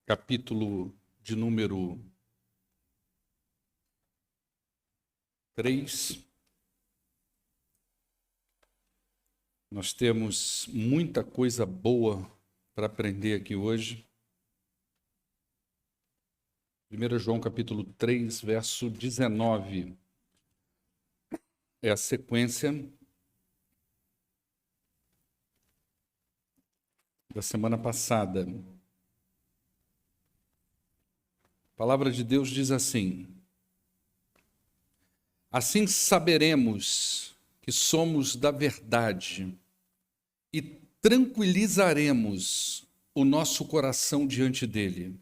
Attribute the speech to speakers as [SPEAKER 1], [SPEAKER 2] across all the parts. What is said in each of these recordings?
[SPEAKER 1] capítulo de número 3. Nós temos muita coisa boa para aprender aqui hoje. 1 João capítulo 3, verso 19. É a sequência da semana passada. A palavra de Deus diz assim: assim saberemos que somos da verdade e tranquilizaremos o nosso coração diante dele.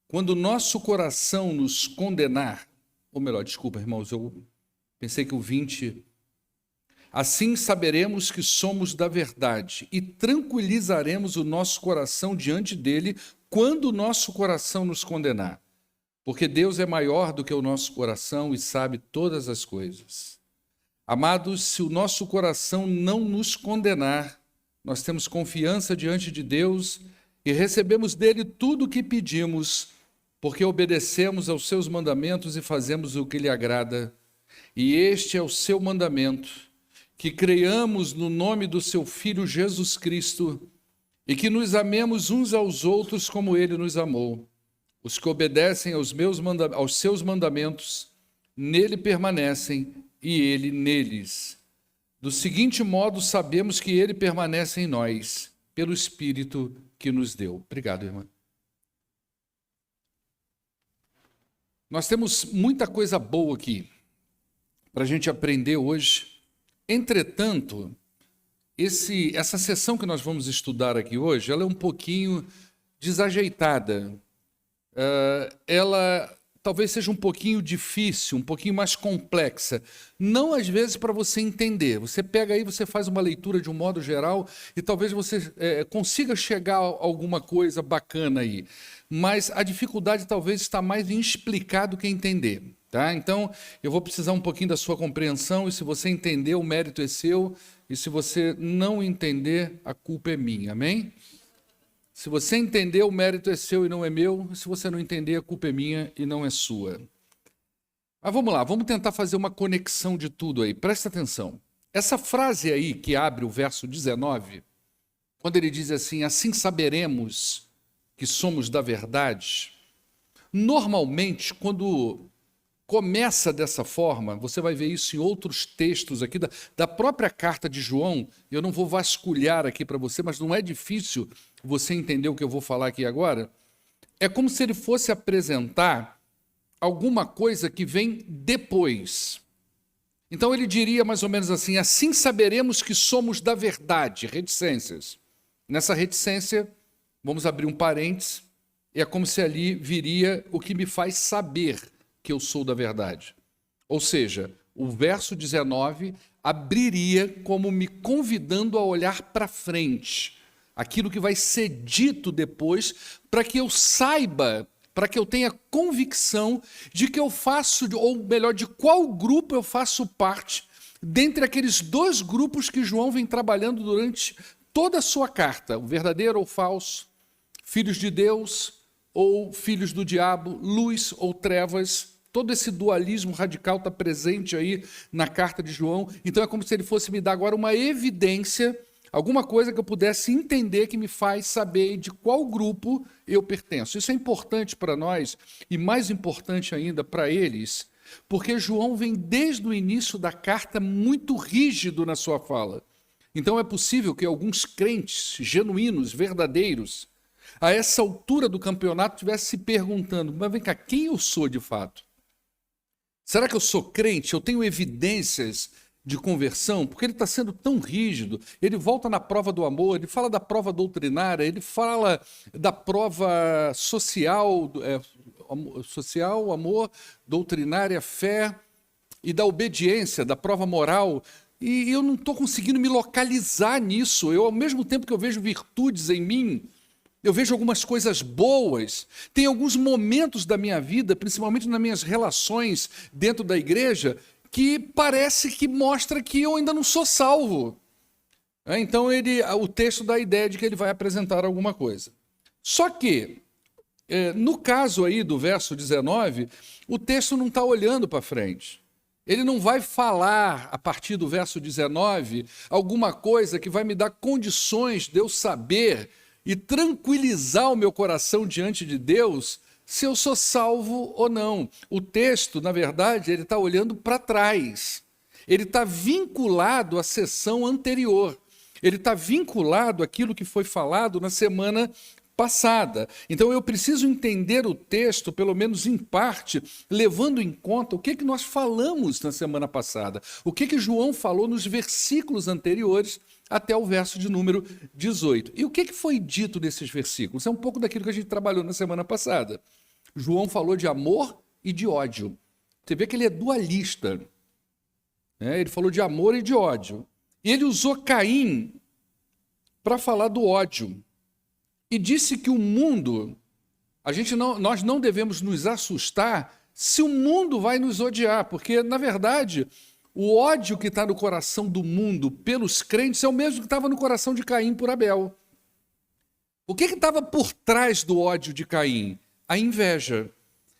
[SPEAKER 1] Quando o nosso coração nos condenar, ou melhor, desculpa, irmãos, eu pensei que o 20... Assim saberemos que somos da verdade e tranquilizaremos o nosso coração diante dele quando o nosso coração nos condenar. Porque Deus é maior do que o nosso coração e sabe todas as coisas. Amados, se o nosso coração não nos condenar, nós temos confiança diante de Deus e recebemos dele tudo o que pedimos, porque obedecemos aos seus mandamentos e fazemos o que lhe agrada. E este é o seu mandamento: que creiamos no nome do seu Filho Jesus Cristo e que nos amemos uns aos outros como ele nos amou. Os que obedecem aos seus mandamentos, nele permanecem e ele neles. Do seguinte modo, sabemos que ele permanece em nós, pelo Espírito que nos deu. Obrigado, irmã. Nós temos muita coisa boa aqui para a gente aprender hoje. Entretanto, essa sessão que nós vamos estudar aqui hoje, ela é um pouquinho desajeitada. Ela talvez seja um pouquinho difícil, um pouquinho mais complexa. Não, às vezes, para você entender. Você pega aí, você faz uma leitura de um modo geral e talvez você consiga chegar a alguma coisa bacana aí. Mas a dificuldade talvez está mais em explicar do que entender. Tá? Então, eu vou precisar um pouquinho da sua compreensão, e se você entender, o mérito é seu, e se você não entender, a culpa é minha, amém? Se você entender, o mérito é seu e não é meu, e se você não entender, a culpa é minha e não é sua. Mas vamos lá, vamos tentar fazer uma conexão de tudo aí, presta atenção. Essa frase aí, que abre o verso 19, quando ele diz assim: assim saberemos que somos da verdade, normalmente, quando começa dessa forma, você vai ver isso em outros textos aqui da própria carta de João. Eu não vou vasculhar aqui para você, mas não é difícil você entender o que eu vou falar aqui agora. É como se ele fosse apresentar alguma coisa que vem depois. Então ele diria mais ou menos assim: assim saberemos que somos da verdade, reticências. Nessa reticência, vamos abrir um parênteses, é como se ali viria o que me faz saber que eu sou da verdade. Ou seja, o verso 19 abriria como me convidando a olhar para frente, aquilo que vai ser dito depois, para que eu saiba, para que eu tenha convicção de que eu faço, ou melhor, de qual grupo eu faço parte, dentre aqueles dois grupos que João vem trabalhando durante toda a sua carta: o verdadeiro ou falso, filhos de Deus ou filhos do diabo, luz ou trevas. Todo esse dualismo radical está presente aí na carta de João. Então é como se ele fosse me dar agora uma evidência, alguma coisa que eu pudesse entender que me faz saber de qual grupo eu pertenço. Isso é importante para nós e mais importante ainda para eles, porque João vem desde o início da carta muito rígido na sua fala. Então é possível que alguns crentes genuínos, verdadeiros, a essa altura do campeonato estivessem se perguntando: mas vem cá, quem eu sou de fato? Será que eu sou crente? Eu tenho evidências de conversão? Porque ele está sendo tão rígido. Ele volta na prova do amor, ele fala da prova doutrinária, ele fala da prova social, amor, doutrinária, fé, e da obediência, da prova moral. E eu não estou conseguindo me localizar nisso. Eu, ao mesmo tempo que eu vejo virtudes em mim, eu vejo algumas coisas boas. Tem alguns momentos da minha vida, principalmente nas minhas relações dentro da igreja, que parece que mostra que eu ainda não sou salvo. Então o texto dá a ideia de que ele vai apresentar alguma coisa. Só que No caso aí do verso 19, o texto não está olhando para frente. Ele não vai falar, a partir do verso 19, alguma coisa que vai me dar condições de eu saber e tranquilizar o meu coração diante de Deus se eu sou salvo ou não. O texto, na verdade, ele está olhando para trás. Ele está vinculado à sessão anterior. Ele está vinculado àquilo que foi falado na semana passada. Então eu preciso entender o texto, pelo menos em parte, levando em conta o que nós falamos na semana passada. O que João falou nos versículos anteriores até o verso de número 18. E o que foi dito nesses versículos? É um pouco daquilo que a gente trabalhou na semana passada. João falou de amor e de ódio. Você vê que ele é dualista. Ele falou de amor e de ódio. E ele usou Caim para falar do ódio. E disse que o mundo, nós não devemos nos assustar se o mundo vai nos odiar, porque, na verdade, o ódio que está no coração do mundo pelos crentes é o mesmo que estava no coração de Caim por Abel. O que estava por trás do ódio de Caim? A inveja.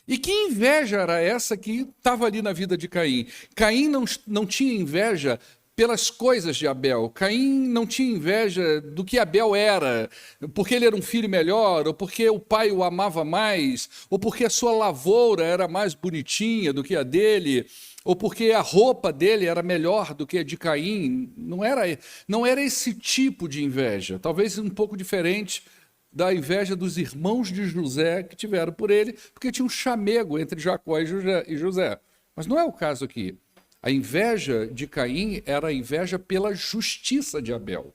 [SPEAKER 1] E que inveja era essa que estava ali na vida de Caim? Caim não tinha inveja pelas coisas de Abel. Caim não tinha inveja do que Abel era, porque ele era um filho melhor, ou porque o pai o amava mais, ou porque a sua lavoura era mais bonitinha do que a dele, ou porque a roupa dele era melhor do que a de Caim. Não era esse tipo de inveja, talvez um pouco diferente da inveja dos irmãos de José que tiveram por ele, porque tinha um chamego entre Jacó e José. Mas não é o caso aqui. A inveja de Caim era a inveja pela justiça de Abel,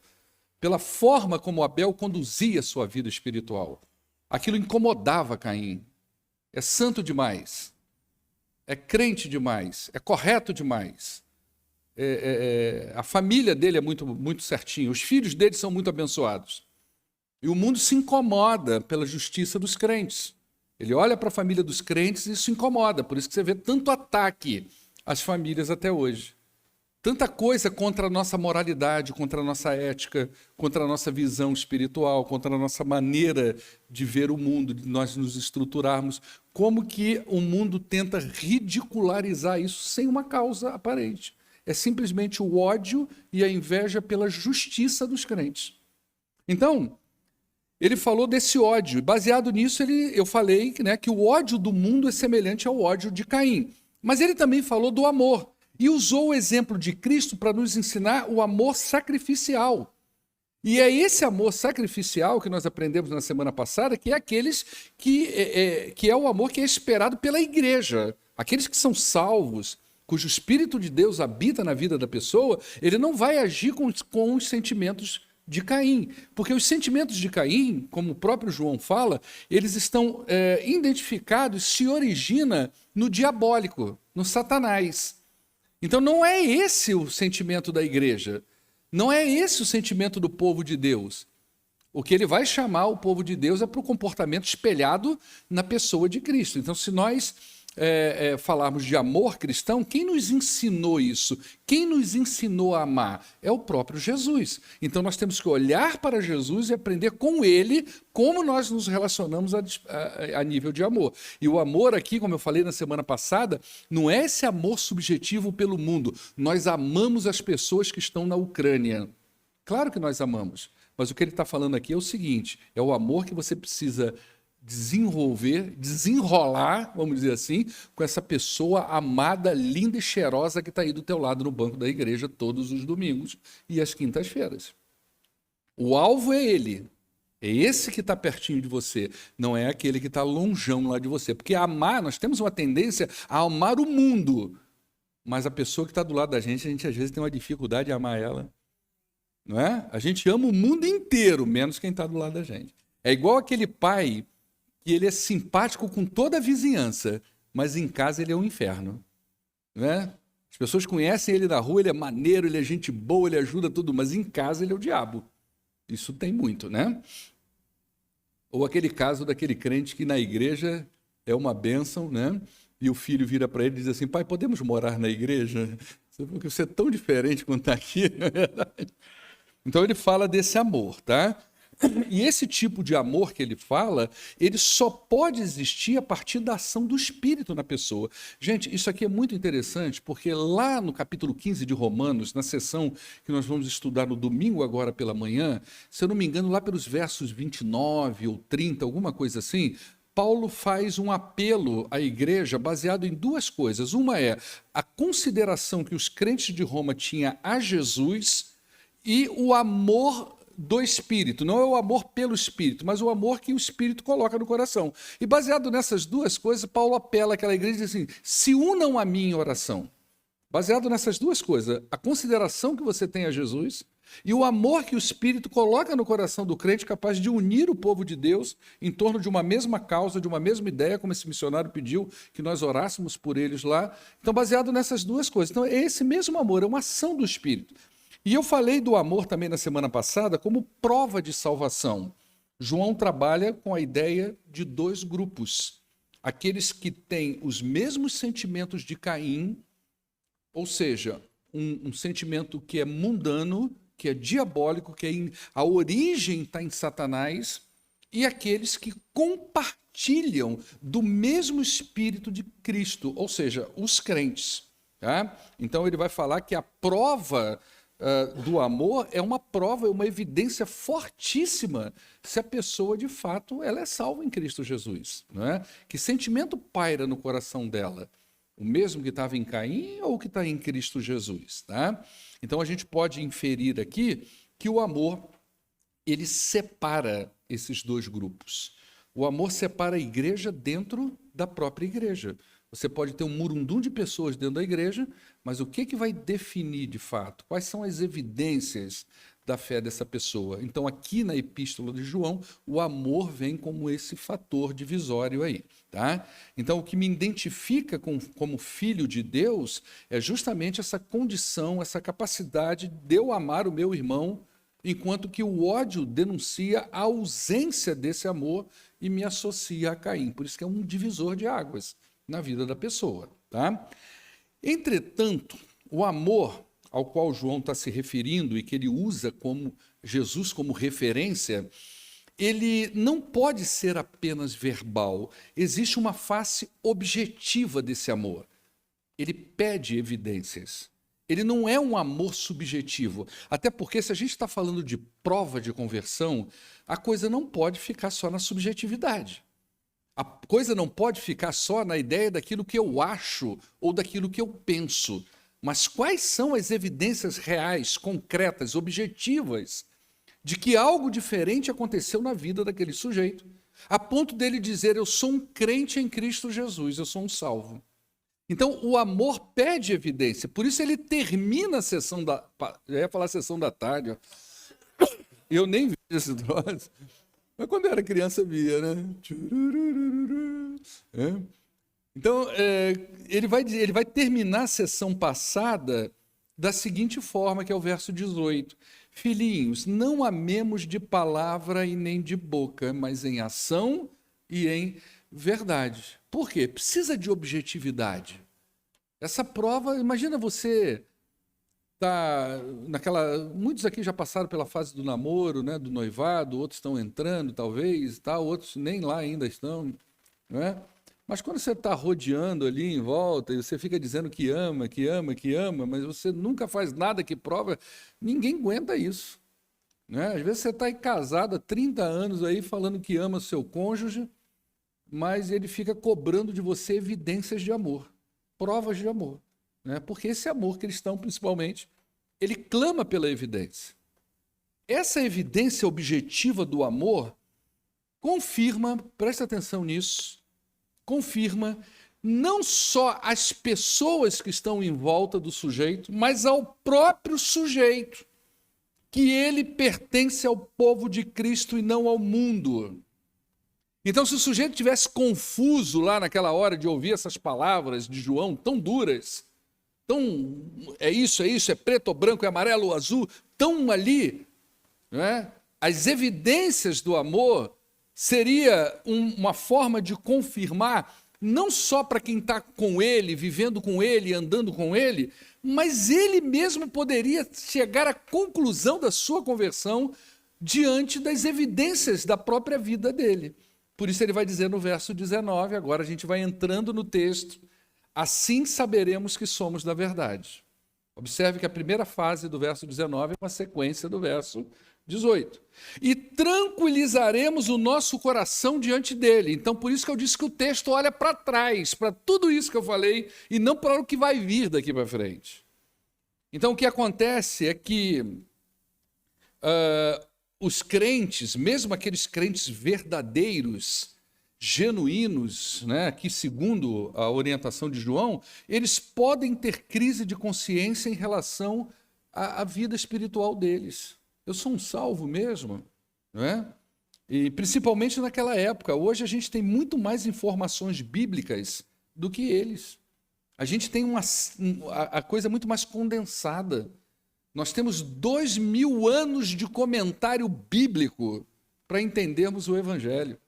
[SPEAKER 1] pela forma como Abel conduzia sua vida espiritual. Aquilo incomodava Caim. É santo demais, é crente demais, é correto demais. A família dele é muito, muito certinha, os filhos dele são muito abençoados. E o mundo se incomoda pela justiça dos crentes. Ele olha para a família dos crentes e isso incomoda, por isso que você vê tanto ataque às famílias até hoje. Tanta coisa contra a nossa moralidade, contra a nossa ética, contra a nossa visão espiritual, contra a nossa maneira de ver o mundo, de nós nos estruturarmos. Como que o mundo tenta ridicularizar isso sem uma causa aparente? É simplesmente o ódio e a inveja pela justiça dos crentes. Então, ele falou desse ódio. Baseado nisso, eu falei, né, que o ódio do mundo é semelhante ao ódio de Caim. Mas ele também falou do amor. E usou o exemplo de Cristo para nos ensinar o amor sacrificial. E é esse amor sacrificial que nós aprendemos na semana passada, que é aqueles que é o amor que é esperado pela igreja. Aqueles que são salvos, cujo Espírito de Deus habita na vida da pessoa, ele não vai agir com os sentimentos de Caim. Porque os sentimentos de Caim, como o próprio João fala, eles estão identificados, se origina no diabólico, no Satanás. Então não é esse o sentimento da igreja, não é esse o sentimento do povo de Deus. O que ele vai chamar o povo de Deus é para o comportamento espelhado na pessoa de Cristo. Então, se nós falarmos de amor cristão, quem nos ensinou isso? Quem nos ensinou a amar? É o próprio Jesus. Então nós temos que olhar para Jesus e aprender com ele como nós nos relacionamos a nível de amor. E o amor aqui, como eu falei na semana passada, não é esse amor subjetivo pelo mundo. Nós amamos as pessoas que estão na Ucrânia. Claro que nós amamos, mas o que ele está falando aqui é o seguinte, é o amor que você precisa desenrolar, vamos dizer assim, com essa pessoa amada, linda e cheirosa que está aí do teu lado no banco da igreja todos os domingos e às quintas-feiras. O alvo é ele. É esse que está pertinho de você, não é aquele que está lonjão lá de você. Porque amar, nós temos uma tendência a amar o mundo, mas a pessoa que está do lado da gente, a gente às vezes tem uma dificuldade de amar ela. Não é? A gente ama o mundo inteiro, menos quem está do lado da gente. É igual aquele pai que ele é simpático com toda a vizinhança, mas em casa ele é um inferno. Não é? As pessoas conhecem ele na rua, ele é maneiro, ele é gente boa, ele ajuda tudo, mas em casa ele é o diabo. Isso tem muito, né? Ou aquele caso daquele crente que na igreja é uma bênção, né? E o filho vira para ele e diz assim, pai, podemos morar na igreja? Porque você é tão diferente quando está aqui, não é verdade? Então ele fala desse amor, tá? E esse tipo de amor que ele fala, ele só pode existir a partir da ação do Espírito na pessoa. Gente, isso aqui é muito interessante, porque lá no capítulo 15 de Romanos, na sessão que nós vamos estudar no domingo agora pela manhã, se eu não me engano, lá pelos versos 29 ou 30, alguma coisa assim, Paulo faz um apelo à igreja baseado em duas coisas. Uma é a consideração que os crentes de Roma tinham a Jesus e o amor do Espírito. Não é o amor pelo Espírito, mas o amor que o Espírito coloca no coração. E baseado nessas duas coisas, Paulo apela àquela igreja e diz assim, se unam a mim em oração. Baseado nessas duas coisas, a consideração que você tem a Jesus e o amor que o Espírito coloca no coração do crente, capaz de unir o povo de Deus em torno de uma mesma causa, de uma mesma ideia, como esse missionário pediu que nós orássemos por eles lá. Então, baseado nessas duas coisas. Então, é esse mesmo amor, é uma ação do Espírito. E eu falei do amor também na semana passada como prova de salvação. João trabalha com a ideia de dois grupos. Aqueles que têm os mesmos sentimentos de Caim, ou seja, um sentimento que é mundano, que é diabólico, que a origem está em Satanás, e aqueles que compartilham do mesmo Espírito de Cristo, ou seja, os crentes. Tá? Então ele vai falar que a prova do amor é uma prova, é uma evidência fortíssima se a pessoa, de fato, ela é salva em Cristo Jesus. Não é? Que sentimento paira no coração dela? O mesmo que estava em Caim ou que está em Cristo Jesus? Tá? Então, a gente pode inferir aqui que o amor, ele separa esses dois grupos. O amor separa a igreja dentro da própria igreja. Você pode ter um murundum de pessoas dentro da igreja, mas o que vai definir de fato? Quais são as evidências da fé dessa pessoa? Então, aqui na Epístola de João, o amor vem como esse fator divisório aí. Tá? Então, o que me identifica como filho de Deus é justamente essa condição, essa capacidade de eu amar o meu irmão, enquanto que o ódio denuncia a ausência desse amor e me associa a Caim. Por isso que é um divisor de águas na vida da pessoa. Tá? Entretanto, o amor ao qual João está se referindo e que ele usa como Jesus como referência, ele não pode ser apenas verbal. Existe uma face objetiva desse amor. Ele pede evidências. Ele não é um amor subjetivo. Até porque, se a gente está falando de prova de conversão, a coisa não pode ficar só na subjetividade. A coisa não pode ficar só na ideia daquilo que eu acho ou daquilo que eu penso. Mas quais são as evidências reais, concretas, objetivas de que algo diferente aconteceu na vida daquele sujeito, a ponto dele dizer, eu sou um crente em Cristo Jesus, eu sou um salvo. Então, o amor pede evidência, por isso ele termina a sessão da... Eu ia falar sessão da tarde, ó. Eu nem vi esse troço, mas quando eu era criança via, né? Então, ele vai terminar a sessão passada da seguinte forma, que é o verso 18. Filhinhos, não amemos de palavra e nem de boca, mas em ação e em verdade. Por quê? Precisa de objetividade. Essa prova, imagina você muitos aqui já passaram pela fase do namoro, né, do noivado, outros estão entrando, talvez, outros nem lá ainda estão, né? Mas quando você está rodeando ali em volta e você fica dizendo que ama, que ama, que ama, mas você nunca faz nada que prova, ninguém aguenta isso. Né? Às vezes você está aí casado há 30 anos aí falando que ama seu cônjuge, mas ele fica cobrando de você evidências de amor, provas de amor. Né? Porque esse amor cristão, principalmente, ele clama pela evidência. Essa evidência objetiva do amor confirma, presta atenção nisso, confirma não só as pessoas que estão em volta do sujeito, mas ao próprio sujeito, que ele pertence ao povo de Cristo e não ao mundo. Então, se o sujeito estivesse confuso lá naquela hora de ouvir essas palavras de João tão duras, tão é isso, é preto ou branco, é amarelo ou azul, tão ali, né? As evidências do amor seria uma forma de confirmar, não só para quem está com ele, vivendo com ele, andando com ele, mas ele mesmo poderia chegar à conclusão da sua conversão diante das evidências da própria vida dele. Por isso ele vai dizer no verso 19, agora a gente vai entrando no texto, assim saberemos que somos da verdade. Observe que a primeira fase do verso 19 é uma sequência do verso 18. E tranquilizaremos o nosso coração diante dele. Então, por isso que eu disse que o texto olha para trás, para tudo isso que eu falei, e não para o que vai vir daqui para frente. Então, o que acontece é que os crentes, mesmo aqueles crentes verdadeiros, genuínos, né, que segundo a orientação de João, eles podem ter crise de consciência em relação à vida espiritual deles. Eu sou um salvo mesmo, não é? E principalmente naquela época. Hoje a gente tem muito mais informações bíblicas do que eles. A gente tem a coisa muito mais condensada. Nós temos 2000 anos de comentário bíblico para entendermos o Evangelho.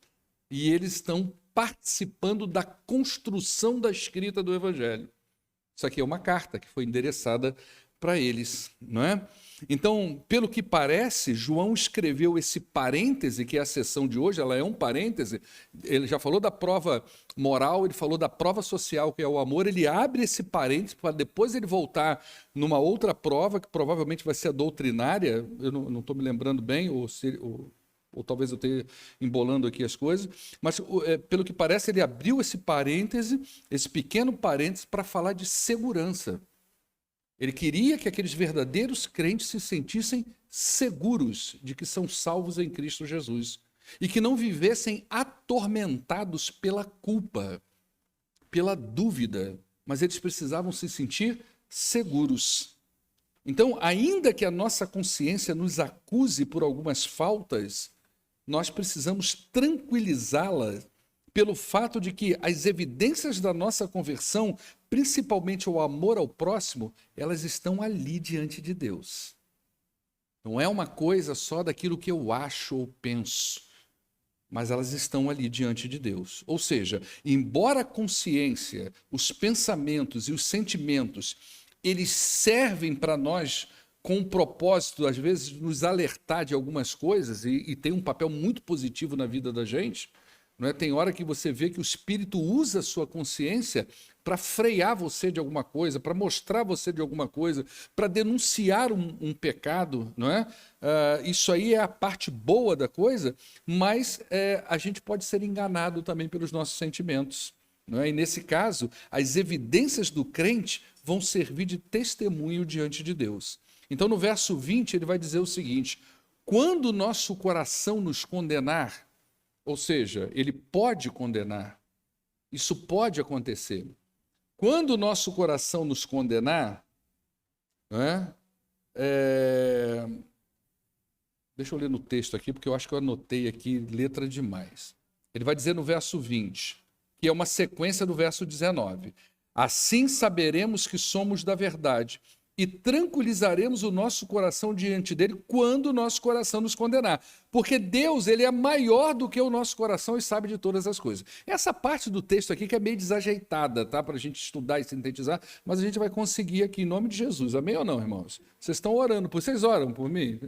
[SPEAKER 1] E eles estão participando da construção da escrita do Evangelho. Isso aqui é uma carta que foi endereçada para eles, não é? Então, pelo que parece, João escreveu esse parêntese, que é a sessão de hoje, ela é um parêntese. Ele já falou da prova moral, ele falou da prova social, que é o amor. Ele abre esse parêntese para depois ele voltar numa outra prova, que provavelmente vai ser a doutrinária. Eu não estou me lembrando bem, ou talvez eu esteja embolando aqui as coisas, mas pelo que parece ele abriu esse parêntese, esse pequeno parêntese, para falar de segurança. Ele queria que aqueles verdadeiros crentes se sentissem seguros de que são salvos em Cristo Jesus e que não vivessem atormentados pela culpa, pela dúvida, mas eles precisavam se sentir seguros. Então, ainda que a nossa consciência nos acuse por algumas faltas, nós precisamos tranquilizá-la pelo fato de que as evidências da nossa conversão, principalmente o amor ao próximo, elas estão ali diante de Deus. Não é uma coisa só daquilo que eu acho ou penso, mas elas estão ali diante de Deus. Ou seja, embora a consciência, os pensamentos e os sentimentos, eles servem para nós com o propósito, às vezes, de nos alertar de algumas coisas e tem um papel muito positivo na vida da gente. Não é? Tem hora que você vê que o Espírito usa a sua consciência para frear você de alguma coisa, para mostrar você de alguma coisa, para denunciar um pecado. Não é? Isso aí é a parte boa da coisa, mas a gente pode ser enganado também pelos nossos sentimentos. Não é? E nesse caso, as evidências do crente vão servir de testemunho diante de Deus. Então, no verso 20, ele vai dizer o seguinte: quando o nosso coração nos condenar, ou seja, ele pode condenar, isso pode acontecer. Quando o nosso coração nos condenar, deixa eu ler no texto aqui, porque eu acho que eu anotei aqui letra demais. Ele vai dizer no verso 20, que é uma sequência do verso 19. Assim saberemos que somos da verdade e tranquilizaremos o nosso coração diante dele quando o nosso coração nos condenar. Porque Deus, ele é maior do que o nosso coração e sabe de todas as coisas. Essa parte do texto aqui que é meio desajeitada, tá? Para a gente estudar e sintetizar, mas a gente vai conseguir aqui em nome de Jesus. Amém ou não, irmãos? Vocês estão orando, vocês oram por mim?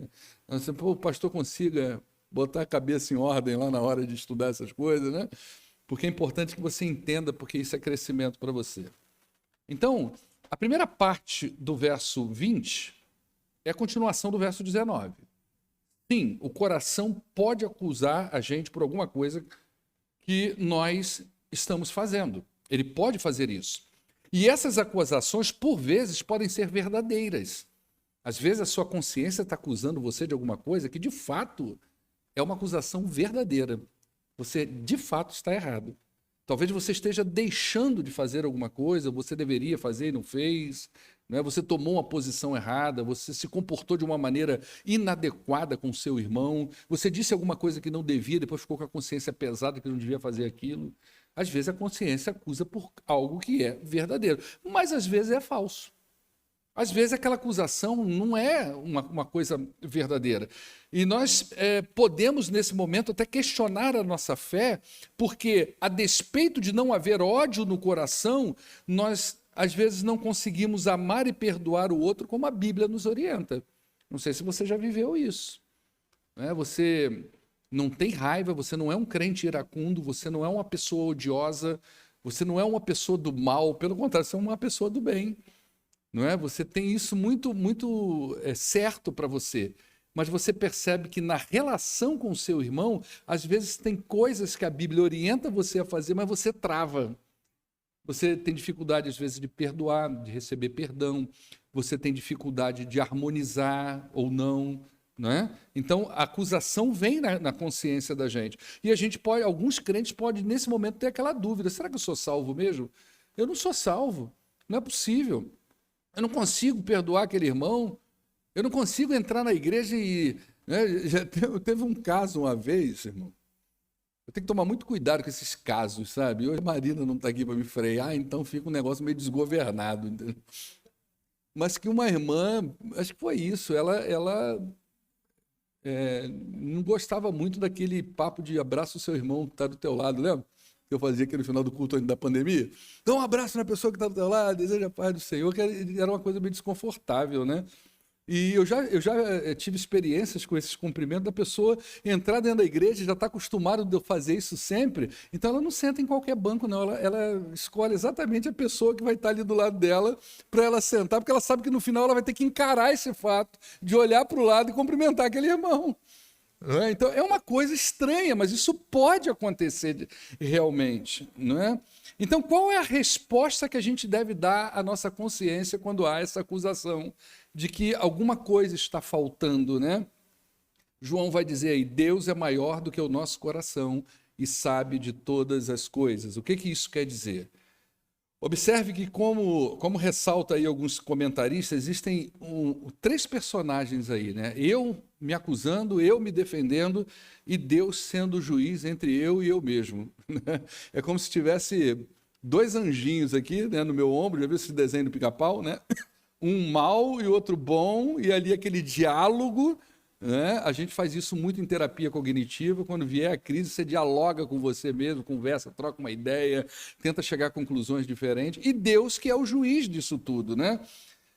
[SPEAKER 1] O pastor consiga botar a cabeça em ordem lá na hora de estudar essas coisas, né? Porque é importante que você entenda, porque isso é crescimento para você. Então, a primeira parte do verso 20 é a continuação do verso 19. Sim, o coração pode acusar a gente por alguma coisa que nós estamos fazendo. Ele pode fazer isso. E essas acusações, por vezes, podem ser verdadeiras. Às vezes a sua consciência está acusando você de alguma coisa que, de fato, é uma acusação verdadeira. Você, de fato, está errado. Talvez você esteja deixando de fazer alguma coisa, você deveria fazer e não fez, né? Você tomou uma posição errada, você se comportou de uma maneira inadequada com seu irmão, você disse alguma coisa que não devia, depois ficou com a consciência pesada que não devia fazer aquilo. Às vezes a consciência acusa por algo que é verdadeiro, mas às vezes é falso. Às vezes aquela acusação não é uma coisa verdadeira. E nós podemos, nesse momento, até questionar a nossa fé, porque, a despeito de não haver ódio no coração, nós, às vezes, não conseguimos amar e perdoar o outro como a Bíblia nos orienta. Não sei se você já viveu isso. né? Você não tem raiva, você não é um crente iracundo, você não é uma pessoa odiosa, você não é uma pessoa do mal, pelo contrário, você é uma pessoa do bem, não é? Você tem isso muito certo para você, mas você percebe que na relação com o seu irmão, às vezes tem coisas que a Bíblia orienta você a fazer, mas você trava. Você tem dificuldade, às vezes, de perdoar, de receber perdão. Você tem dificuldade de harmonizar ou não, não é? Então, a acusação vem na consciência da gente. E a gente pode, alguns crentes podem, nesse momento, ter aquela dúvida: será que eu sou salvo mesmo? Eu não sou salvo. Não é possível. Eu não consigo perdoar aquele irmão. Eu não consigo entrar na igreja e... né? Já teve um caso uma vez, irmão. Eu tenho que tomar muito cuidado com esses casos, sabe? Hoje a Marina não está aqui para me frear, então fica um negócio meio desgovernado. Entendeu? Mas que uma irmã, acho que foi isso, ela não gostava muito daquele papo de abraça o seu irmão que está do teu lado, lembra? Que eu fazia aqui no final do culto antes da pandemia. Dá um abraço na pessoa que está do teu lado, deseja a paz do Senhor, que era uma coisa meio desconfortável, né? E eu já tive experiências com esses cumprimentos da pessoa entrar dentro da igreja, já está acostumada de eu fazer isso sempre, então ela não senta em qualquer banco, não. Ela escolhe exatamente a pessoa que vai estar ali do lado dela para ela sentar, porque ela sabe que no final ela vai ter que encarar esse fato de olhar para o lado e cumprimentar aquele irmão. Não é? Então é uma coisa estranha, mas isso pode acontecer realmente, não é? Então qual é a resposta que a gente deve dar à nossa consciência quando há essa acusação de que alguma coisa está faltando, né? João vai dizer aí: Deus é maior do que o nosso coração e sabe de todas as coisas. O que isso quer dizer? Observe que, como ressalta aí alguns comentaristas, existem três personagens aí, né? Eu me acusando, eu me defendendo e Deus sendo o juiz entre eu e eu mesmo. Né? É como se tivesse dois anjinhos aqui, né, no meu ombro. Já viu esse desenho do Pica-Pau, né? Um mal e outro bom, e ali aquele diálogo, né? A gente faz isso muito em terapia cognitiva. Quando vier a crise, você dialoga com você mesmo, conversa, troca uma ideia, tenta chegar a conclusões diferentes, e Deus que é o juiz disso tudo, né?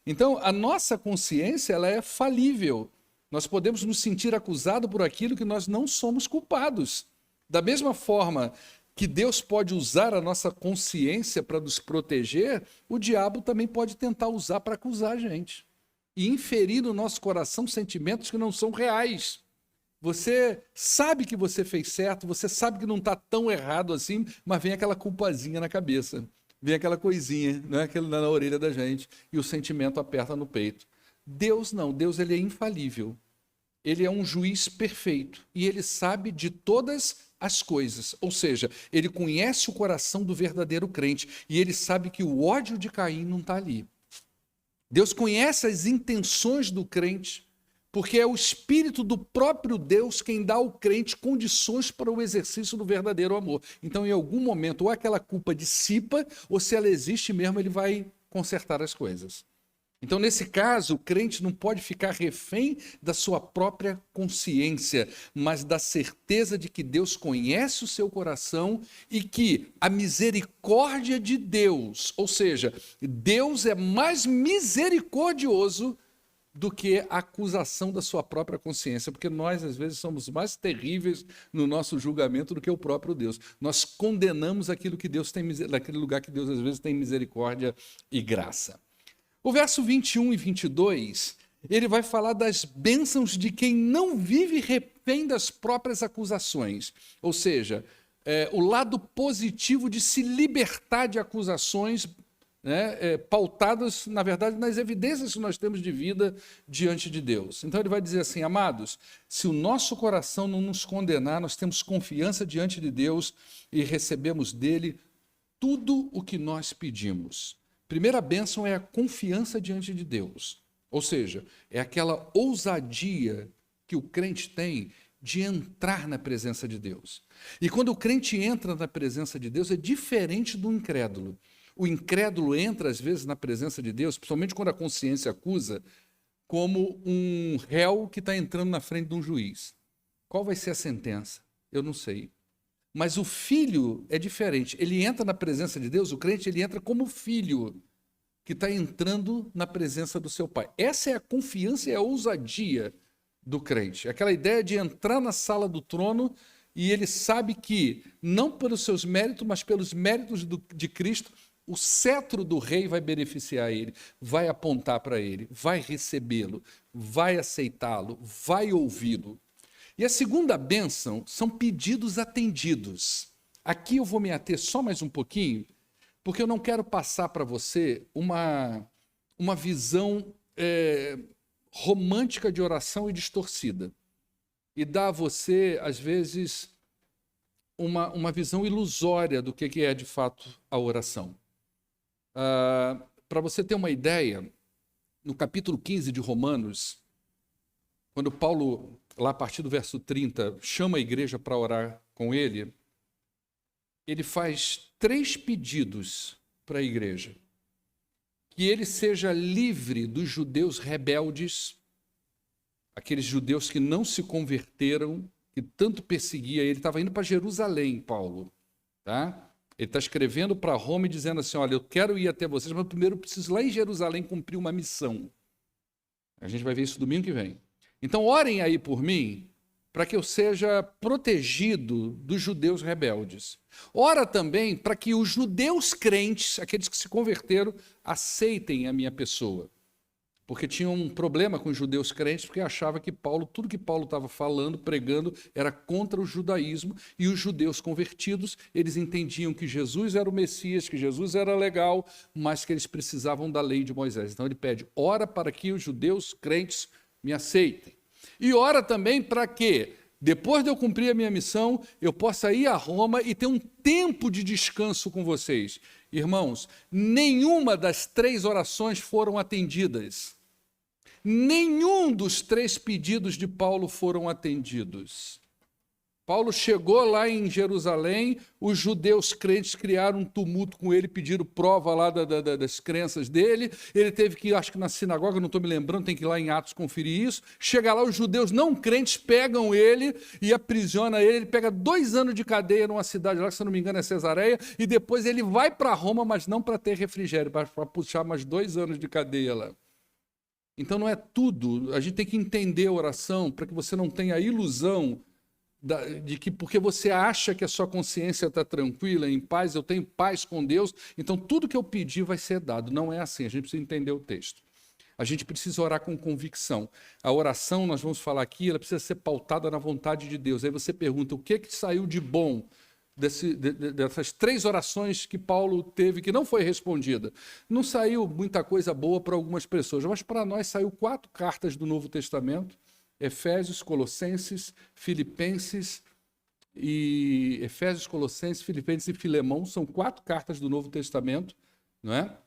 [SPEAKER 1] Então, a nossa consciência, ela é falível. Nós podemos nos sentir acusados por aquilo que nós não somos culpados. Da mesma forma que Deus pode usar a nossa consciência para nos proteger, o diabo também pode tentar usar para acusar a gente e inferir no nosso coração sentimentos que não são reais. Você sabe que você fez certo, você sabe que não está tão errado assim, mas vem aquela culpazinha na cabeça, vem aquela coisinha, né, aquela na orelha da gente, e o sentimento aperta no peito. Deus não, Deus ele é infalível. Ele é um juiz perfeito e ele sabe de todas as coisas, ou seja, ele conhece o coração do verdadeiro crente e ele sabe que o ódio de Caim não está ali. Deus conhece as intenções do crente, porque é o Espírito do próprio Deus quem dá ao crente condições para o exercício do verdadeiro amor. Então, em algum momento, ou aquela culpa dissipa, ou se ela existe mesmo, ele vai consertar as coisas. Então, nesse caso, o crente não pode ficar refém da sua própria consciência, mas da certeza de que Deus conhece o seu coração e que a misericórdia de Deus, ou seja, Deus é mais misericordioso do que a acusação da sua própria consciência, porque nós, às vezes, somos mais terríveis no nosso julgamento do que o próprio Deus. Nós condenamos aquilo que Deus tem, naquele lugar que Deus, às vezes, tem misericórdia e graça. O verso 21 e 22, ele vai falar das bênçãos de quem não vive refém das próprias acusações. Ou seja, o lado positivo de se libertar de acusações, né, pautadas, na verdade, nas evidências que nós temos de vida diante de Deus. Então ele vai dizer assim: amados, se o nosso coração não nos condenar, nós temos confiança diante de Deus e recebemos dele tudo o que nós pedimos. Primeira bênção é a confiança diante de Deus, ou seja, é aquela ousadia que o crente tem de entrar na presença de Deus. E quando o crente entra na presença de Deus, é diferente do incrédulo. O incrédulo entra, às vezes, na presença de Deus, principalmente quando a consciência acusa, como um réu que está entrando na frente de um juiz. Qual vai ser a sentença? Eu não sei. Mas o filho é diferente. Ele entra na presença de Deus, o crente ele entra como filho que está entrando na presença do seu pai. Essa é a confiança e a ousadia do crente. Aquela ideia de entrar na sala do trono e ele sabe que, não pelos seus méritos, mas pelos méritos de Cristo, o cetro do rei vai beneficiar ele, vai apontar para ele, vai recebê-lo, vai aceitá-lo, vai ouvi-lo. E a segunda bênção são pedidos atendidos. Aqui eu vou me ater só mais um pouquinho, porque eu não quero passar para você uma visão romântica de oração e distorcida. E dar a você, às vezes, uma visão ilusória do que é de fato a oração. Para você ter uma ideia, no capítulo 15 de Romanos, quando Paulo, lá a partir do verso 30, chama a igreja para orar com ele, ele faz 3 pedidos para a igreja. Que ele seja livre dos judeus rebeldes, aqueles judeus que não se converteram, que tanto perseguia ele. Estava indo para Jerusalém, Paulo. Tá? Ele está escrevendo para Roma e dizendo assim, olha, eu quero ir até vocês, mas primeiro eu preciso lá em Jerusalém cumprir uma missão. A gente vai ver isso domingo que vem. Então, orem aí por mim, para que eu seja protegido dos judeus rebeldes. Ora também para que os judeus crentes, aqueles que se converteram, aceitem a minha pessoa. Porque tinha um problema com os judeus crentes, porque achava que tudo que Paulo estava falando, pregando, era contra o judaísmo, e os judeus convertidos, eles entendiam que Jesus era o Messias, que Jesus era legal, mas que eles precisavam da lei de Moisés. Então ele pede, ora para que os judeus crentes me aceitem. E ora também para que, depois de eu cumprir a minha missão, eu possa ir a Roma e ter um tempo de descanso com vocês. Irmãos, nenhuma das 3 orações foram atendidas. Nenhum dos 3 pedidos de Paulo foram atendidos. Paulo chegou lá em Jerusalém, os judeus crentes criaram um tumulto com ele, pediram prova lá das crenças dele, ele teve que ir, acho que na sinagoga, não estou me lembrando, tem que ir lá em Atos conferir isso, chega lá, os judeus não crentes pegam ele e aprisionam ele pega 2 anos de cadeia numa cidade lá, que se não me engano é Cesareia, e depois ele vai para Roma, mas não para ter refrigério, para puxar mais 2 anos de cadeia lá. Então não é tudo, a gente tem que entender a oração para que você não tenha a ilusão de que porque você acha que a sua consciência está tranquila, em paz, eu tenho paz com Deus, então tudo que eu pedir vai ser dado. Não é assim, a gente precisa entender o texto. A gente precisa orar com convicção. A oração, nós vamos falar aqui, ela precisa ser pautada na vontade de Deus. Aí você pergunta, o que saiu de bom dessas 3 orações que Paulo teve, que não foi respondida? Não saiu muita coisa boa para algumas pessoas, mas para nós saiu 4 cartas do Novo Testamento, Efésios, Colossenses, Filipenses e Filemão, são 4 cartas do Novo Testamento, não é?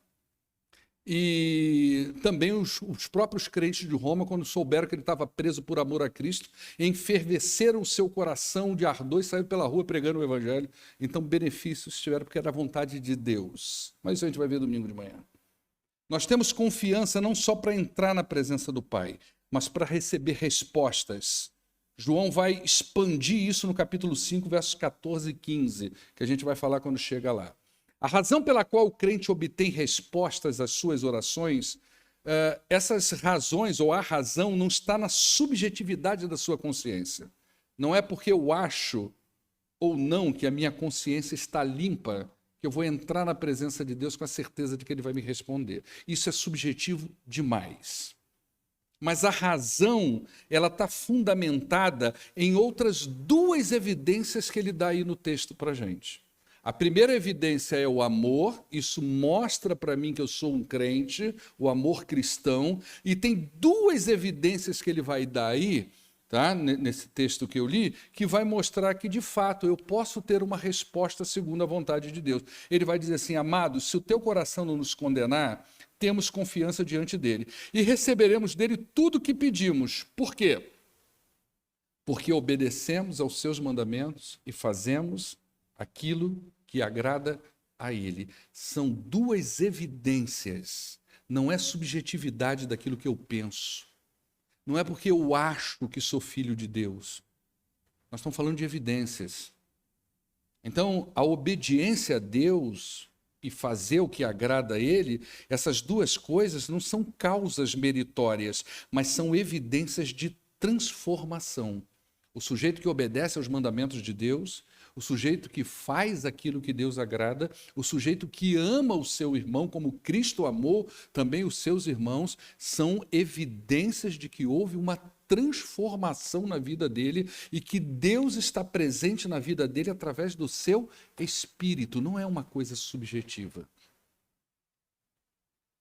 [SPEAKER 1] E também os próprios crentes de Roma, quando souberam que ele estava preso por amor a Cristo, enfervesceram o seu coração de ardor e saíram pela rua pregando o Evangelho. Então, benefícios tiveram, porque era a vontade de Deus. Mas isso a gente vai ver domingo de manhã. Nós temos confiança não só para entrar na presença do Pai, mas para receber respostas. João vai expandir isso no capítulo 5, versos 14 e 15, que a gente vai falar quando chega lá. A razão pela qual o crente obtém respostas às suas orações, essas razões, ou a razão, não está na subjetividade da sua consciência. Não é porque eu acho ou não que a minha consciência está limpa que eu vou entrar na presença de Deus com a certeza de que Ele vai me responder. Isso é subjetivo demais. Mas a razão, ela está fundamentada em outras 2 evidências que ele dá aí no texto para a gente. A primeira evidência é o amor, isso mostra para mim que eu sou um crente, o amor cristão, e tem 2 evidências que ele vai dar aí, tá? Nesse texto que eu li, que vai mostrar que, de fato, eu posso ter uma resposta segundo a vontade de Deus. Ele vai dizer assim, amados, se o teu coração não nos condenar, temos confiança diante dele. E receberemos dele tudo o que pedimos. Por quê? Porque obedecemos aos seus mandamentos e fazemos aquilo que agrada a ele. São 2 evidências. Não é subjetividade daquilo que eu penso. Não é porque eu acho que sou filho de Deus. Nós estamos falando de evidências. Então, a obediência a Deus e fazer o que agrada a Ele, essas 2 coisas não são causas meritórias, mas são evidências de transformação. O sujeito que obedece aos mandamentos de Deus, o sujeito que faz aquilo que Deus agrada, o sujeito que ama o seu irmão como Cristo amou também os seus irmãos, são evidências de que houve uma transformação na vida dele e que Deus está presente na vida dele através do seu espírito, não é uma coisa subjetiva.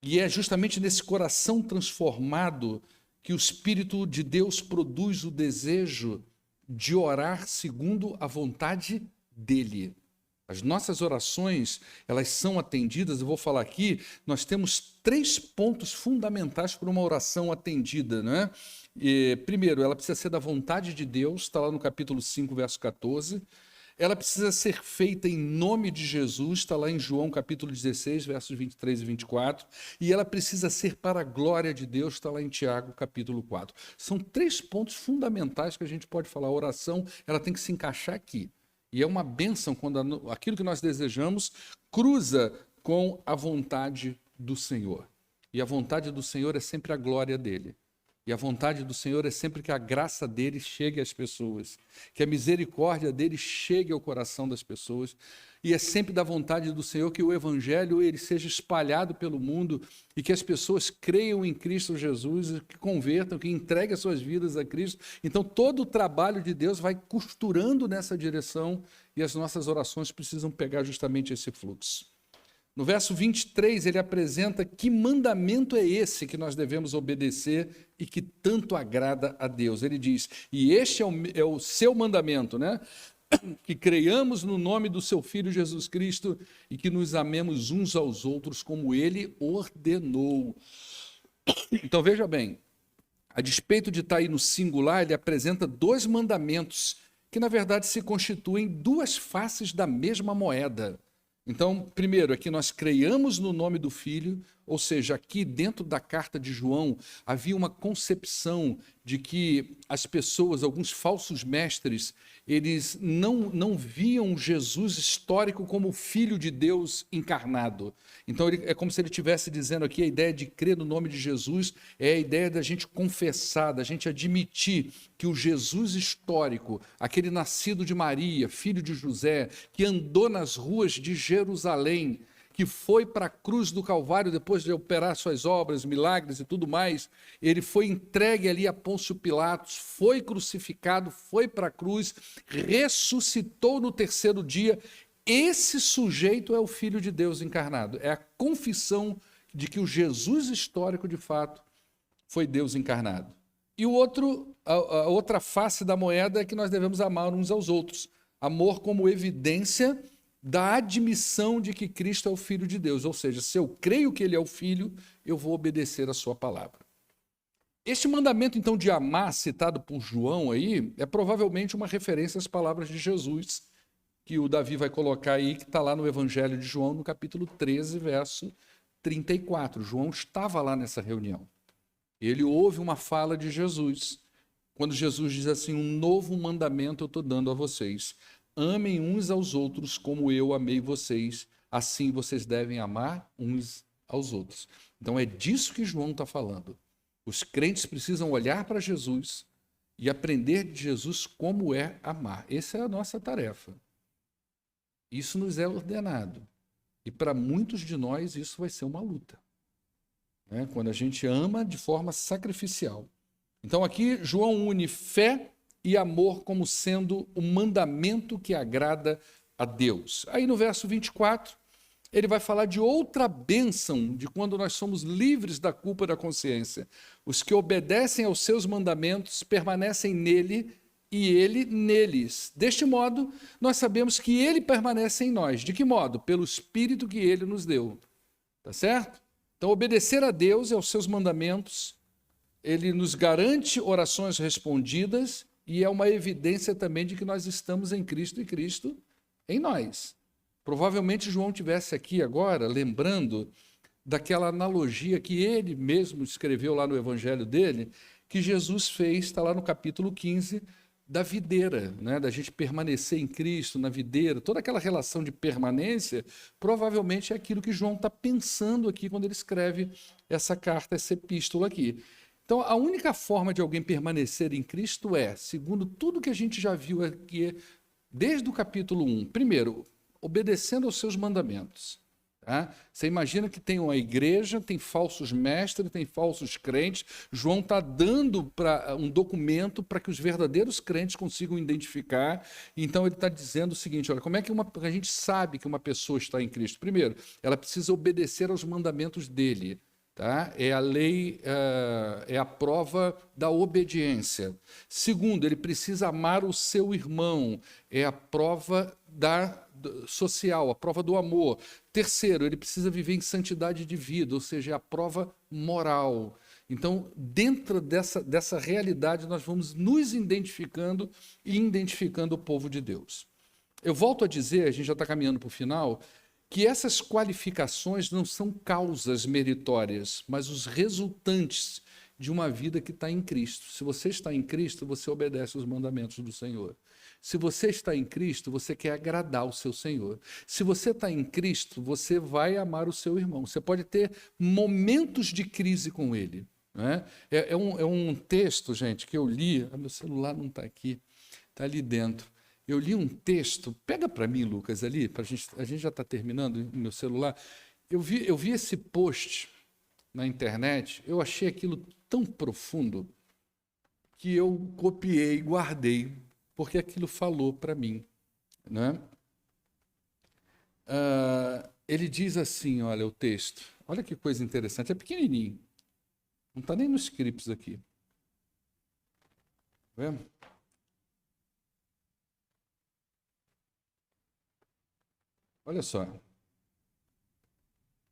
[SPEAKER 1] E é justamente nesse coração transformado que o Espírito de Deus produz o desejo de orar segundo a vontade dele. As nossas orações, elas são atendidas, eu vou falar aqui, nós temos 3 pontos fundamentais para uma oração atendida, né? Primeiro, ela precisa ser da vontade de Deus, está lá no capítulo 5, verso 14. Ela precisa ser feita em nome de Jesus, está lá em João capítulo 16, versos 23 e 24. E ela precisa ser para a glória de Deus, está lá em Tiago capítulo 4. São 3 pontos fundamentais que a gente pode falar. A oração, ela tem que se encaixar aqui. E é uma bênção quando aquilo que nós desejamos cruza com a vontade do Senhor. E a vontade do Senhor é sempre a glória dele. E a vontade do Senhor é sempre que a graça dele chegue às pessoas, que a misericórdia dele chegue ao coração das pessoas. E é sempre da vontade do Senhor que o evangelho ele seja espalhado pelo mundo e que as pessoas creiam em Cristo Jesus, que convertam, que entreguem as suas vidas a Cristo. Então todo o trabalho de Deus vai costurando nessa direção e as nossas orações precisam pegar justamente esse fluxo. No verso 23, ele apresenta que mandamento é esse que nós devemos obedecer e que tanto agrada a Deus. Ele diz, e este é o seu mandamento, né? Que creiamos no nome do seu Filho Jesus Cristo e que nos amemos uns aos outros como ele ordenou. Então veja bem, a despeito de estar aí no singular, ele apresenta 2 mandamentos que na verdade se constituem 2 faces da mesma moeda. Então, primeiro, aqui nós creiamos no nome do Filho, ou seja, aqui dentro da carta de João havia uma concepção de que as pessoas, alguns falsos mestres, eles não viam Jesus histórico como o Filho de Deus encarnado. Então, é como se ele estivesse dizendo aqui, a ideia de crer no nome de Jesus é a ideia da gente confessar, da gente admitir que o Jesus histórico, aquele nascido de Maria, filho de José, que andou nas ruas de Jerusalém, que foi para a cruz do Calvário depois de operar suas obras, milagres e tudo mais, ele foi entregue ali a Pôncio Pilatos, foi crucificado, foi para a cruz, ressuscitou no 3º dia. Esse sujeito é o Filho de Deus encarnado. É a confissão de que o Jesus histórico, de fato, foi Deus encarnado. E a outra face da moeda é que nós devemos amar uns aos outros. Amor como evidência da admissão de que Cristo é o Filho de Deus. Ou seja, se eu creio que ele é o Filho, eu vou obedecer a sua palavra. Este mandamento, então, de amar, citado por João aí, é provavelmente uma referência às palavras de Jesus, que o Davi vai colocar aí, que está lá no Evangelho de João, no capítulo 13, verso 34. João estava lá nessa reunião. Ele ouve uma fala de Jesus, quando Jesus diz assim, um novo mandamento eu estou dando a vocês. Amem uns aos outros como eu amei vocês, assim vocês devem amar uns aos outros. Então é disso que João está falando. Os crentes precisam olhar para Jesus e aprender de Jesus como é amar. Essa é a nossa tarefa. Isso nos é ordenado. E para muitos de nós isso vai ser uma luta. Né? Quando a gente ama de forma sacrificial. Então aqui João une fé e amor como sendo o mandamento que agrada a Deus. Aí no verso 24, ele vai falar de outra bênção, de quando nós somos livres da culpa da consciência. Os que obedecem aos seus mandamentos permanecem nele e ele neles. Deste modo, nós sabemos que ele permanece em nós. De que modo? Pelo Espírito que ele nos deu. Tá certo? Então, obedecer a Deus e aos seus mandamentos, ele nos garante orações respondidas e é uma evidência também de que nós estamos em Cristo e Cristo em nós. Provavelmente João tivesse aqui agora lembrando daquela analogia que ele mesmo escreveu lá no evangelho dele, que Jesus fez, está lá no capítulo 15, da videira, né? Da gente permanecer em Cristo, na videira, toda aquela relação de permanência, provavelmente é aquilo que João está pensando aqui quando ele escreve essa carta, essa epístola aqui. Então, a única forma de alguém permanecer em Cristo é, segundo tudo que a gente já viu aqui, desde o capítulo 1, primeiro, obedecendo aos seus mandamentos. Tá? Você imagina que tem uma igreja, tem falsos mestres, tem falsos crentes. João está dando um documento para que os verdadeiros crentes consigam identificar. Então, ele está dizendo o seguinte, olha, como é que a gente sabe que uma pessoa está em Cristo? Primeiro, ela precisa obedecer aos mandamentos dele. Tá? É a lei, é a prova da obediência. Segundo, ele precisa amar o seu irmão, é a prova social, a prova do amor. Terceiro, ele precisa viver em santidade de vida, ou seja, é a prova moral. Então, dentro dessa realidade, nós vamos nos identificando e identificando o povo de Deus. Eu volto a dizer, a gente já está caminhando para o final, que essas qualificações não são causas meritórias, mas os resultantes de uma vida que está em Cristo. Se você está em Cristo, você obedece os mandamentos do Senhor. Se você está em Cristo, você quer agradar o seu Senhor. Se você está em Cristo, você vai amar o seu irmão. Você pode ter momentos de crise com ele. Né? É um texto, gente, que eu li. Meu celular não está aqui, está ali dentro. Eu li um texto, pega para mim, Lucas, ali, a gente já está terminando no meu celular. Eu vi esse post na internet, eu achei aquilo tão profundo que eu copiei e guardei, porque aquilo falou para mim. Né? Ele diz assim, olha o texto, olha que coisa interessante, é pequenininho, não está nem nos scripts aqui. Tá vendo? Olha só.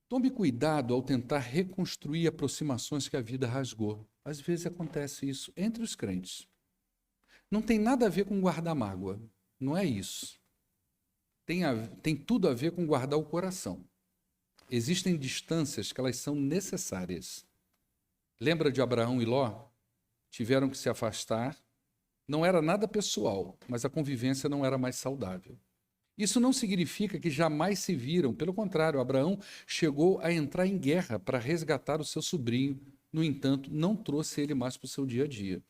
[SPEAKER 1] Tome cuidado ao tentar reconstruir aproximações que a vida rasgou. Às vezes acontece isso entre os crentes. Não tem nada a ver com guardar mágoa. Não é isso. Tem tudo a ver com guardar o coração. Existem distâncias que elas são necessárias. Lembra de Abraão e Ló? Tiveram que se afastar. Não era nada pessoal, mas a convivência não era mais saudável. Isso não significa que jamais se viram. Pelo contrário, Abraão chegou a entrar em guerra para resgatar o seu sobrinho. No entanto, não trouxe ele mais para o seu dia a dia.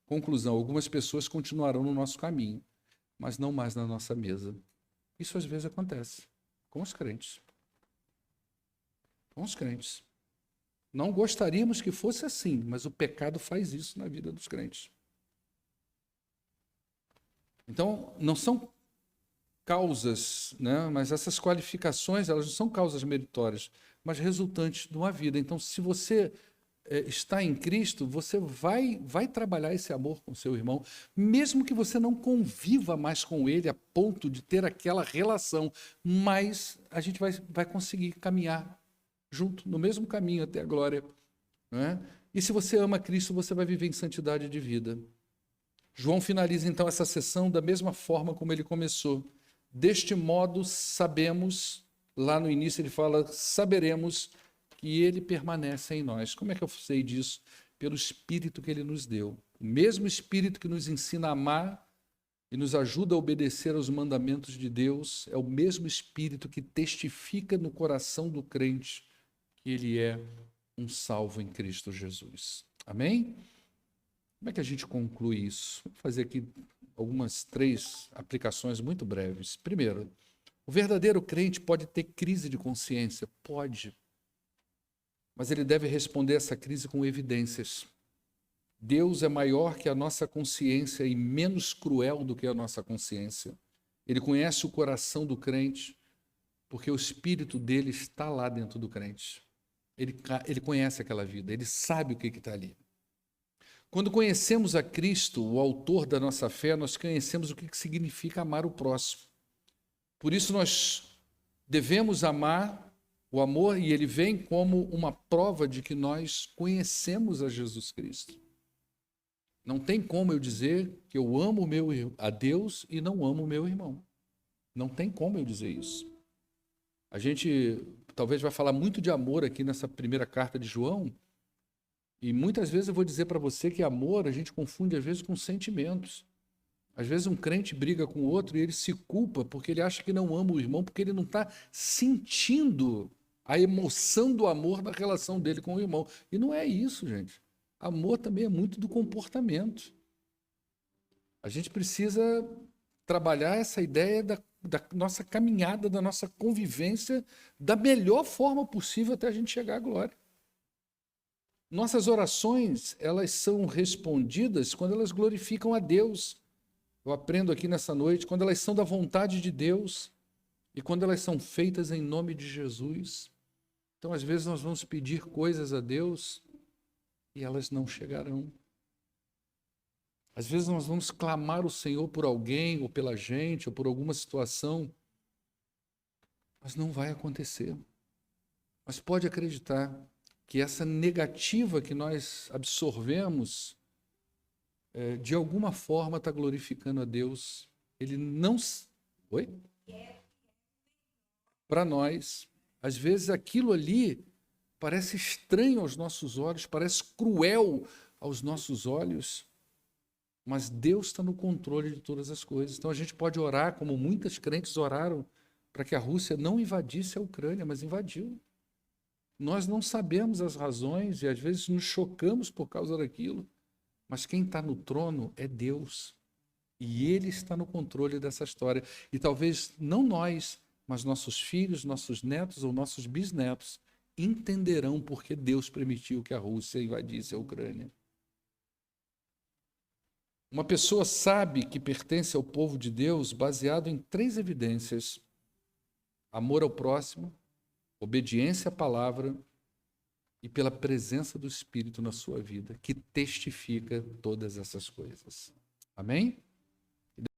[SPEAKER 1] Conclusão, algumas pessoas continuarão no nosso caminho, mas não mais na nossa mesa. Isso às vezes acontece com os crentes. Com os crentes. Não gostaríamos que fosse assim, mas o pecado faz isso na vida dos crentes. Então, não são causas, né? Mas essas qualificações, elas não são causas meritórias, mas resultantes de uma vida. Então, se você está em Cristo, você vai trabalhar esse amor com seu irmão, mesmo que você não conviva mais com ele a ponto de ter aquela relação, mas a gente vai conseguir caminhar junto, no mesmo caminho até a glória. Né? E se você ama Cristo, você vai viver em santidade de vida. João finaliza então essa sessão da mesma forma como ele começou. Deste modo, sabemos, lá no início ele fala, saberemos que ele permanece em nós. Como é que eu sei disso? Pelo Espírito que ele nos deu. O mesmo Espírito que nos ensina a amar e nos ajuda a obedecer aos mandamentos de Deus, é o mesmo Espírito que testifica no coração do crente que ele é um salvo em Cristo Jesus. Amém? Como é que a gente conclui isso? Vou fazer aqui algumas 3 aplicações muito breves. Primeiro, o verdadeiro crente pode ter crise de consciência? Pode. Mas ele deve responder essa crise com evidências. Deus é maior que a nossa consciência e menos cruel do que a nossa consciência. Ele conhece o coração do crente, porque o espírito dele está lá dentro do crente. Ele conhece aquela vida, ele sabe o que está ali. Quando conhecemos a Cristo, o autor da nossa fé, nós conhecemos o que significa amar o próximo. Por isso nós devemos amar o amor, e ele vem como uma prova de que nós conhecemos a Jesus Cristo. Não tem como eu dizer que eu amo a Deus e não amo o meu irmão. Não tem como eu dizer isso. A gente talvez vai falar muito de amor aqui nessa primeira carta de João, e muitas vezes eu vou dizer para você que amor a gente confunde às vezes com sentimentos. Às vezes um crente briga com o outro e ele se culpa porque ele acha que não ama o irmão, porque ele não está sentindo a emoção do amor na relação dele com o irmão. E não é isso, gente. Amor também é muito do comportamento. A gente precisa trabalhar essa ideia da nossa caminhada, da nossa convivência, da melhor forma possível até a gente chegar à glória. Nossas orações, elas são respondidas quando elas glorificam a Deus. Eu aprendo aqui nessa noite, quando elas são da vontade de Deus e quando elas são feitas em nome de Jesus. Então, às vezes, nós vamos pedir coisas a Deus e elas não chegarão. Às vezes, nós vamos clamar o Senhor por alguém, ou pela gente, ou por alguma situação, mas não vai acontecer. Mas pode acreditar que essa negativa que nós absorvemos, de alguma forma está glorificando a Deus. Ele não... Oi? Para nós, às vezes aquilo ali parece estranho aos nossos olhos, parece cruel aos nossos olhos, mas Deus está no controle de todas as coisas. Então a gente pode orar, como muitas crentes oraram, para que a Rússia não invadisse a Ucrânia, mas invadiu. Nós não sabemos as razões e às vezes nos chocamos por causa daquilo, mas quem está no trono é Deus. E Ele está no controle dessa história. E talvez não nós, mas nossos filhos, nossos netos ou nossos bisnetos entenderão porque Deus permitiu que a Rússia invadisse a Ucrânia. Uma pessoa sabe que pertence ao povo de Deus baseado em 3 evidências: amor ao próximo, obediência à palavra e pela presença do Espírito na sua vida, que testifica todas essas coisas. Amém?